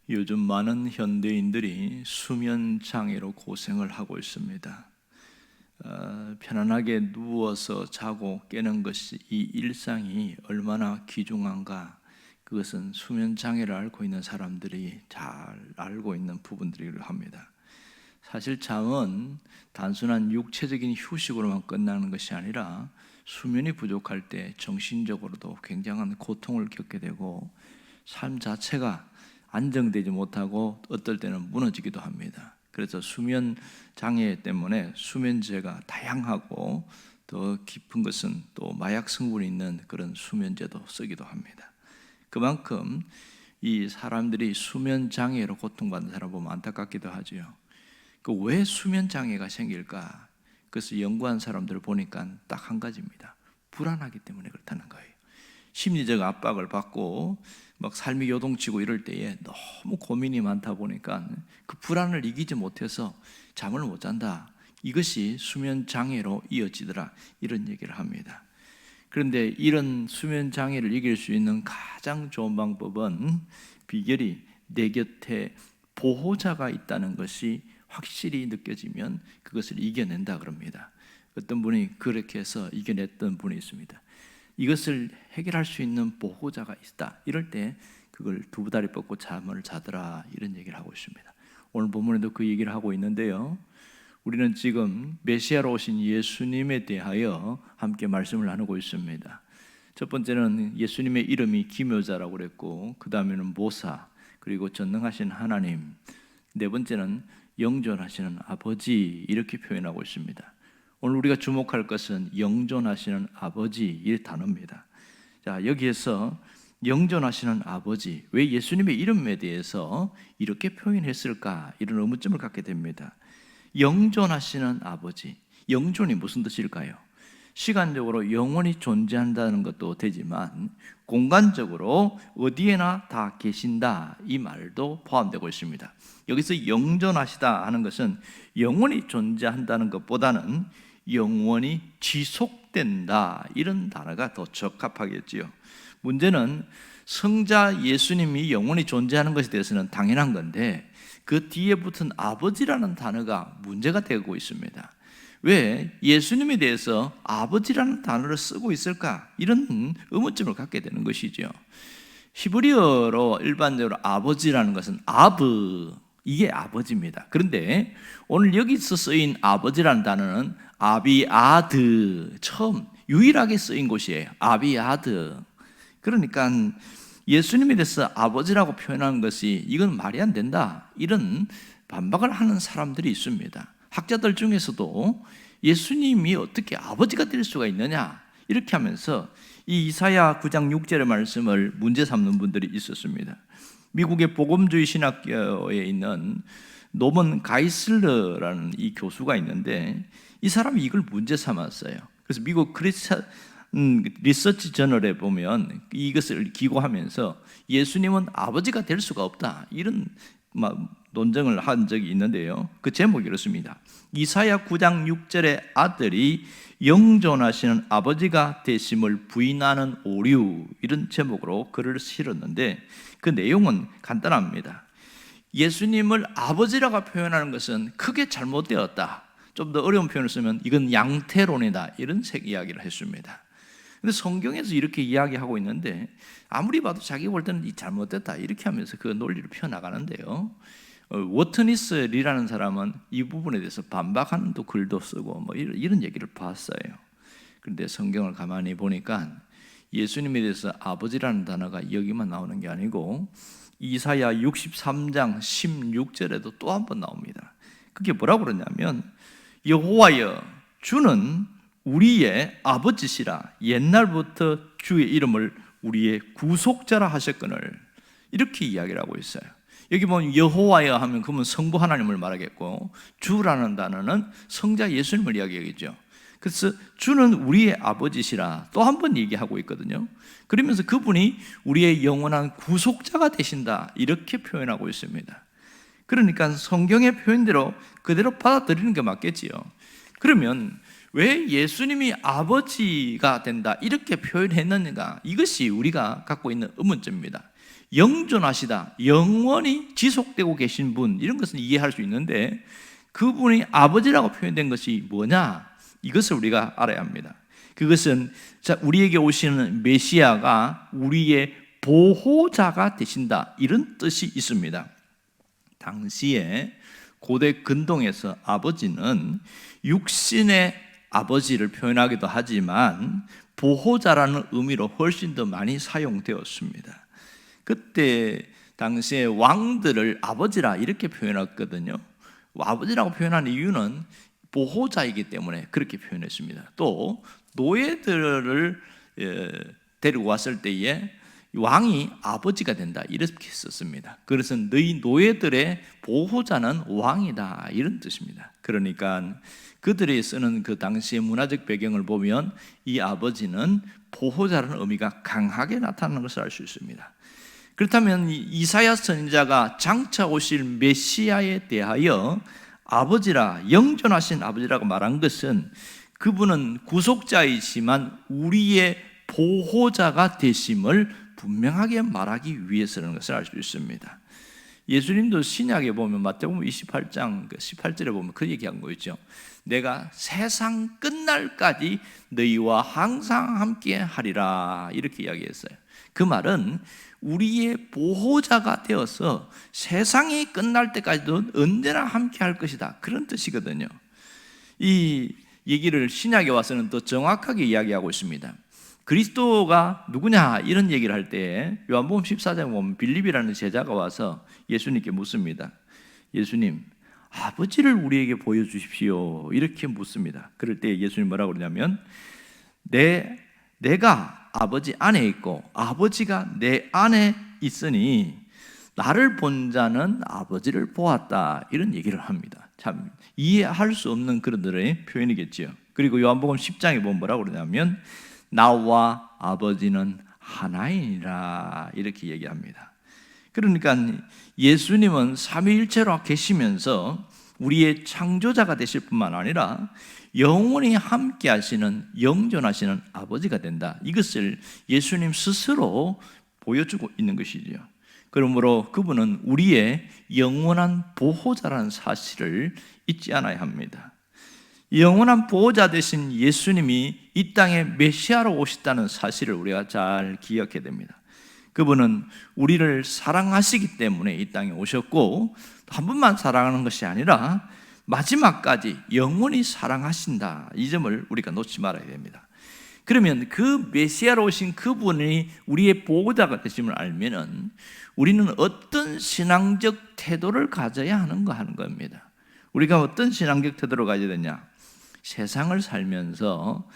요즘 많은 현대인들이 수면 장애로 고생을 하고 있습니다. 편안하게 누워서 자고 깨는 것이 이 일상이 얼마나 귀중한가, 그것은 수면 장애를 앓고 있는 사람들이 잘 알고 있는 부분들이기도 합니다. 사실 잠은 단순한 육체적인 휴식으로만 끝나는 것이 아니라 수면이 부족할 때 정신적으로도 굉장한 고통을 겪게 되고 삶 자체가 안정되지 못하고 어떨 때는 무너지기도 합니다. 그래서 수면 장애 때문에 수면제가 다양하고 더 깊은 것은 또 마약 성분이 있는 그런 수면제도 쓰기도 합니다. 그만큼 이 사람들이 수면 장애로 고통받는 사람 보면 안타깝기도 하죠. 왜 수면 장애가 생길까? 그래서 연구한 사람들을 보니까 딱 한 가지입니다. 불안하기 때문에 그렇다는 거예요. 심리적 압박을 받고 막 삶이 요동치고 이럴 때에 너무 고민이 많다 보니까 그 불안을 이기지 못해서 잠을 못 잔다. 이것이 수면 장애로 이어지더라. 이런 얘기를 합니다. 그런데 이런 수면 장애를 이길 수 있는 가장 좋은 방법은 비결이 내 곁에 보호자가 있다는 것이 확실히 느껴지면 그것을 이겨낸다 그럽니다. 어떤 분이 그렇게 해서 이겨냈던 분이 있습니다. 이것을 해결할 수 있는 보호자가 있다. 이럴 때 그걸 두 다리 뻗고 잠을 자더라. 이런 얘기를 하고 있습니다. 오늘 본문에도 그 얘기를 하고 있는데요. 우리는 지금 메시아로 오신 예수님에 대하여 함께 말씀을 나누고 있습니다. 첫 번째는 예수님의 이름이 기묘자라고 그랬고, 그 다음에는 모사, 그리고 전능하신 하나님, 네 번째는 영존하시는 아버지, 이렇게 표현하고 있습니다. 오늘 우리가 주목할 것은 영존하시는 아버지, 이 단어입니다. 자, 여기에서 영존하시는 아버지, 왜 예수님의 이름에 대해서 이렇게 표현했을까? 이런 의문점을 갖게 됩니다. 영존하시는 아버지, 영존이 무슨 뜻일까요? 시간적으로 영원히 존재한다는 것도 되지만 공간적으로 어디에나 다 계신다, 이 말도 포함되고 있습니다. 여기서 영존하시다 하는 것은 영원히 존재한다는 것보다는 영원히 지속된다, 이런 단어가 더 적합하겠지요. 문제는 성자 예수님이 영원히 존재하는 것에 대해서는 당연한 건데 그 뒤에 붙은 아버지라는 단어가 문제가 되고 있습니다. 왜 예수님에 대해서 아버지라는 단어를 쓰고 있을까? 이런 의문점을 갖게 되는 것이죠. 히브리어로 일반적으로 아버지라는 것은 아브, 이게 아버지입니다. 그런데 오늘 여기서 쓰인 아버지라는 단어는 아비아드, 처음 유일하게 쓰인 곳이에요. 아비아드. 그러니까 예수님에 대해서 아버지라고 표현하는 것이 이건 말이 안 된다, 이런 반박을 하는 사람들이 있습니다. 학자들 중에서도 예수님이 어떻게 아버지가 될 수가 있느냐, 이렇게 하면서 이 이사야 9장 6절의 말씀을 문제 삼는 분들이 있었습니다. 미국의 복음주의 신학교에 있는 노먼 가이슬러라는 이 교수가 있는데 이 사람이 이걸 문제 삼았어요. 그래서 미국 리서치 저널에 보면 이것을 기고하면서 예수님은 아버지가 될 수가 없다, 이런 논쟁을 한 적이 있는데요. 그 제목이 이렇습니다. 이사야 9장 6절의 아들이 영존하시는 아버지가 되심을 부인하는 오류, 이런 제목으로 글을 실었는데 그 내용은 간단합니다. 예수님을 아버지라고 표현하는 것은 크게 잘못되었다. 좀 더 어려운 표현을 쓰면 이건 양태론이다, 이런 색 이야기를 했습니다. 근데 성경에서 이렇게 이야기하고 있는데 아무리 봐도 자기 볼 때는 이 잘못됐다, 이렇게 하면서 그 논리를 펴나가는데요. 워트니스리라는 사람은 이 부분에 대해서 반박하는 또 글도 쓰고 이런 얘기를 봤어요. 그런데 성경을 가만히 보니까 예수님에 대해서 아버지라는 단어가 여기만 나오는 게 아니고 이사야 63장 16절에도 또 한 번 나옵니다. 그게 뭐라고 그러냐면 여호와여, 주는 우리의 아버지시라, 옛날부터 주의 이름을 우리의 구속자라 하셨거늘, 이렇게 이야기를 하고 있어요. 여기 보면 여호와여 하면 그러면 성부 하나님을 말하겠고, 주라는 단어는 성자 예수님을 이야기하겠죠. 그래서 주는 우리의 아버지시라 또 한 번 얘기하고 있거든요. 그러면서 그분이 우리의 영원한 구속자가 되신다, 이렇게 표현하고 있습니다. 그러니까 성경의 표현대로 그대로 받아들이는 게 맞겠지요. 그러면 왜 예수님이 아버지가 된다 이렇게 표현했느냐, 이것이 우리가 갖고 있는 의문점입니다. 영존하시다, 영원히 지속되고 계신 분, 이런 것은 이해할 수 있는데 그분이 아버지라고 표현된 것이 뭐냐, 이것을 우리가 알아야 합니다. 그것은 우리에게 오시는 메시아가 우리의 보호자가 되신다, 이런 뜻이 있습니다. 당시에 고대 근동에서 아버지는 육신의 아버지를 표현하기도 하지만 보호자라는 의미로 훨씬 더 많이 사용되었습니다. 그때 당시에 왕들을 아버지라 이렇게 표현했거든요. 아버지라고 표현한 이유는 보호자이기 때문에 그렇게 표현했습니다. 또 노예들을 데리고 왔을 때에 왕이 아버지가 된다 이렇게 썼습니다. 그래서 너희 노예들의 보호자는 왕이다, 이런 뜻입니다. 그러니까 그들이 쓰는 그 당시의 문화적 배경을 보면 이 아버지는 보호자라는 의미가 강하게 나타나는 것을 알 수 있습니다. 그렇다면 이사야 선지자가 장차 오실 메시아에 대하여 아버지라, 영존하신 아버지라고 말한 것은 그분은 구속자이지만 우리의 보호자가 되심을 분명하게 말하기 위해서라는 것을 알 수 있습니다. 예수님도 신약에 보면 마태복음 28장 18절에 보면 그 얘기한 거 있죠. 내가 세상 끝날까지 너희와 항상 함께 하리라, 이렇게 이야기했어요. 그 말은 우리의 보호자가 되어서 세상이 끝날 때까지도 언제나 함께 할 것이다, 그런 뜻이거든요. 이 얘기를 신약에 와서는 더 정확하게 이야기하고 있습니다. 그리스도가 누구냐 이런 얘기를 할 때 요한복음 14장에 보면 빌립이라는 제자가 와서 예수님께 묻습니다. 예수님, 아버지를 우리에게 보여주십시오, 이렇게 묻습니다. 그럴 때 예수님 뭐라고 그러냐면 내가 아버지 안에 있고 아버지가 내 안에 있으니 나를 본 자는 아버지를 보았다, 이런 얘기를 합니다. 참 이해할 수 없는 그들의 표현이겠지요. 그리고 요한복음 10장에 보면 뭐라고 그러냐면 나와 아버지는 하나이니라, 이렇게 얘기합니다. 그러니까 예수님은 삼위일체로 계시면서 우리의 창조자가 되실 뿐만 아니라 영원히 함께 하시는 영존하시는 아버지가 된다, 이것을 예수님 스스로 보여주고 있는 것이죠. 그러므로 그분은 우리의 영원한 보호자라는 사실을 잊지 않아야 합니다. 영원한 보호자 되신 예수님이 이 땅에 메시아로 오셨다는 사실을 우리가 잘 기억해야 됩니다. 그분은 우리를 사랑하시기 때문에 이 땅에 오셨고, 한 번만 사랑하는 것이 아니라 마지막까지 영원히 사랑하신다, 이 점을 우리가 놓지 말아야 됩니다. 그러면 그 메시아로 오신 그분이 우리의 보호자가 되심을 알면은 우리는 어떤 신앙적 태도를 가져야 하는가 하는 겁니다. 우리가 어떤 신앙적 태도를 가져야 되냐? 세상을 살면서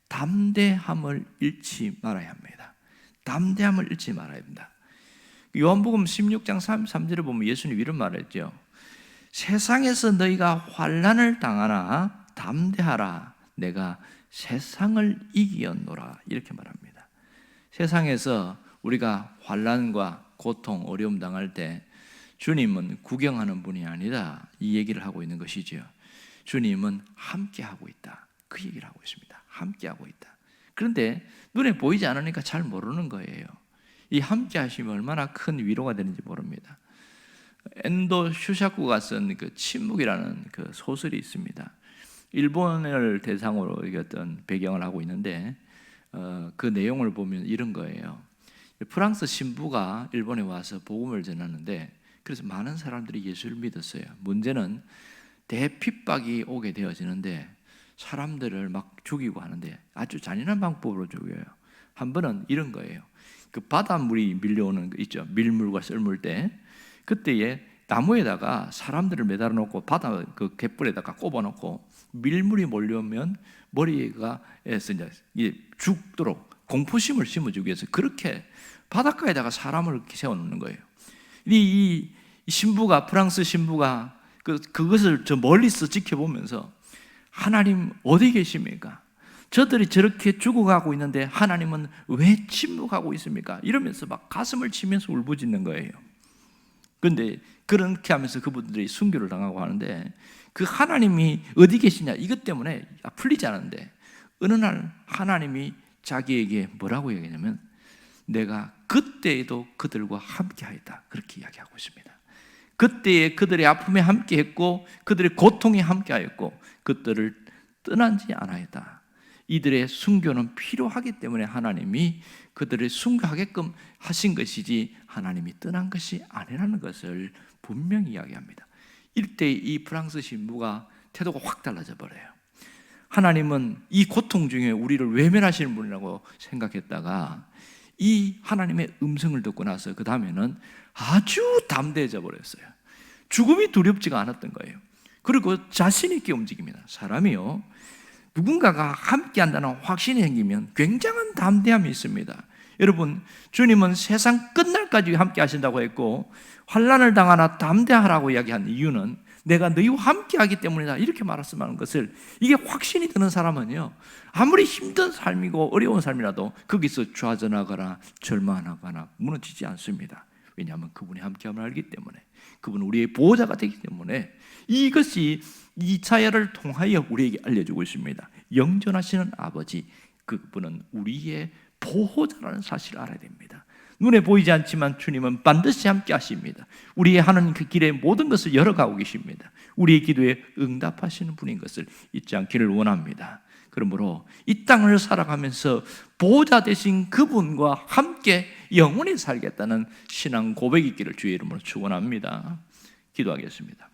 담대함을 잃지 말아야 합니다. 담대함을 잃지 말아야 합니다. 요한복음 16장 33절에 보면 예수님 이런 말을 했죠. 세상에서 너희가 환난을 당하나 담대하라, 내가 세상을 이기었노라, 이렇게 말합니다. 세상에서 우리가 환난과 고통, 어려움 당할 때 주님은 구경하는 분이 아니라 이 얘기를 하고 있는 것이죠. 주님은 함께하고 있다, 그 얘기를 하고 있습니다. 함께하고 있다. 그런데 눈에 보이지 않으니까 잘 모르는 거예요. 이 함께하심이 얼마나 큰 위로가 되는지 모릅니다. 엔도 슈샤쿠가 쓴 그 침묵이라는 그 소설이 있습니다. 일본을 대상으로 어떤 배경을 하고 있는데 그 내용을 보면 이런 거예요. 프랑스 신부가 일본에 와서 복음을 전하는데 그래서 많은 사람들이 예수를 믿었어요. 문제는 대핍박이 오게 되어지는데 사람들을 막 죽이고 하는데 아주 잔인한 방법으로 죽여요. 한 번은 이런 거예요. 그 바닷물이 밀려오는 거 있죠. 밀물과 썰물 때 그때에 나무에다가 사람들을 매달아 놓고 바다 그 갯불에다가 꼽아 놓고 밀물이 몰려오면 머리가 이제 죽도록 공포심을 심어주기 위해서 그렇게 바닷가에다가 사람을 이렇게 세워놓는 거예요. 이 신부가, 프랑스 신부가 그것을 저 멀리서 지켜보면서 하나님 어디 계십니까? 저들이 저렇게 죽어가고 있는데 하나님은 왜 침묵하고 있습니까? 이러면서 막 가슴을 치면서 울부짖는 거예요. 그런데 그렇게 하면서 그분들이 순교를 당하고 하는데, 그 하나님이 어디 계시냐 이것 때문에 풀리지 않았는데, 어느 날 하나님이 자기에게 뭐라고 얘기하냐면, 내가 그때에도 그들과 함께하였다, 그렇게 이야기하고 있습니다. 그때에 그들의 아픔에 함께했고 그들의 고통에 함께하였고 그들을 떠나지 않았다. 이들의 순교는 필요하기 때문에 하나님이 그들을 순교하게끔 하신 것이지 하나님이 떠난 것이 아니라는 것을 분명히 이야기합니다. 이때 이 프랑스 신부가 태도가 확 달라져 버려요. 하나님은 이 고통 중에 우리를 외면하시는 분이라고 생각했다가 이 하나님의 음성을 듣고 나서 그 다음에는 아주 담대해져 버렸어요. 죽음이 두렵지가 않았던 거예요. 그리고 자신 있게 움직입니다. 사람이요, 누군가가 함께 한다는 확신이 생기면 굉장한 담대함이 있습니다. 여러분, 주님은 세상 끝날까지 함께 하신다고 했고, 환난을 당하나 담대하라고 이야기한 이유는 내가 너희와 함께 하기 때문이다, 이렇게 말씀하는 것을, 이게 확신이 드는 사람은요, 아무리 힘든 삶이고 어려운 삶이라도 거기서 좌절하거나 절망하거나 무너지지 않습니다. 왜냐하면 그분이 함께함을 알기 때문에, 그분은 우리의 보호자가 되기 때문에. 이것이 이사야를 통하여 우리에게 알려주고 있습니다. 영존하시는 아버지, 그분은 우리의 보호자라는 사실을 알아야 됩니다. 눈에 보이지 않지만 주님은 반드시 함께 하십니다. 우리의 하는 그 길에 모든 것을 열어가고 계십니다. 우리의 기도에 응답하시는 분인 것을 잊지 않기를 원합니다. 그러므로 이 땅을 살아가면서 보호자 되신 그분과 함께 영원히 살겠다는 신앙 고백이 있기를 주의 이름으로 축원합니다. 기도하겠습니다.